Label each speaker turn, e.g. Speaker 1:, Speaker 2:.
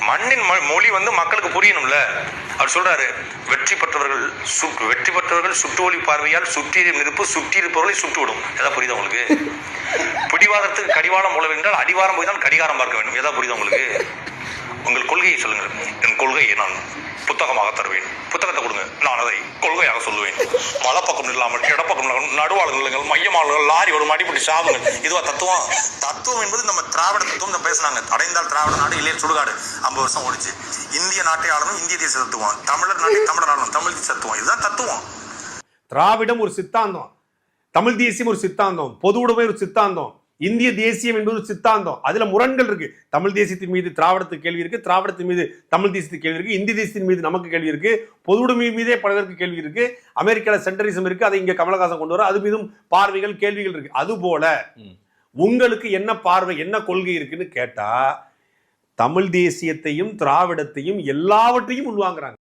Speaker 1: மண்ணின் மொழி வந்து மக்களுக்கு புரியணும்ல. அவர் சொல்றாரு, வெற்றி பெற்றவர்கள் சுட்டு ஒளி பார்வையால் சுற்றியும் இருப்பு சுற்றியிருப்பவர்களை சுட்டுவிடும். எதா புரியுதா உங்களுக்கு? பிடிவாதத்துக்கு கடிவாளம் போல என்றால் அடிவாரம் போய் தான் கடிகாரம் பார்க்க வேண்டும். எதா புரியுதா உங்களுக்கு? உங்கள் கொள்கையை சொல்லுங்கள். என் கொள்கையை நான் புத்தகமாக தருவேன். புத்தகத்தை கொடுங்க, நான் அதை கொள்கையாக சொல்லுவேன். வலப்பக்கம் இல்லாமல் இடப்பக்கம் இல்லாமல் நடுவாளர்கள் இல்லைங்கள், மையமாளர்கள், லாரி ஒரு அடிப்படை சாவுங்கள். இதுவா தத்துவம்? தத்துவம் என்பது நம்ம திராவிட தத்துவம் பேசினாங்க. அடைந்தால் திராவிட நாடு, இல்லையே சுடுகாடு. 50 வருஷம் ஓடிச்சு. இந்திய நாட்டை ஆளணும் இந்திய தேச தத்துவம், தமிழர் நாட்டை தமிழர் ஆளணும் தமிழ் தேச தத்துவம். இதுதான் தத்துவம்.
Speaker 2: திராவிடம் ஒரு சித்தாந்தம், தமிழ் தேசியம் ஒரு சித்தாந்தம், பொது உடைமை ஒரு சித்தாந்தம், இந்திய தேசியம் என்பது ஒரு சித்தாந்தம். அதுல முரண்கள் இருக்கு. தமிழ் தேசியத்தின் மீது திராவிடத்துக்கு கேள்வி இருக்கு, திராவிடத்தின் மீது தமிழ் தேசியத்துக்கு கேள்வி இருக்கு, இந்திய தேசத்தின் மீது நமக்கு கேள்வி இருக்கு, பொது உடைமை மீதே பலருக்கு கேள்வி இருக்கு, அமெரிக்கால சென்டரிசம் இருக்கு, அதை இங்க கமலஹாசன் கொண்டு வர, அது மீதும் பார்வைகள் கேள்விகள் இருக்கு. அது போல உங்களுக்கு என்ன பார்வை, என்ன கொள்கை இருக்குன்னு கேட்டா தமிழ் தேசியத்தையும் திராவிடத்தையும் எல்லாவற்றையும் உள்வாங்குறாங்க.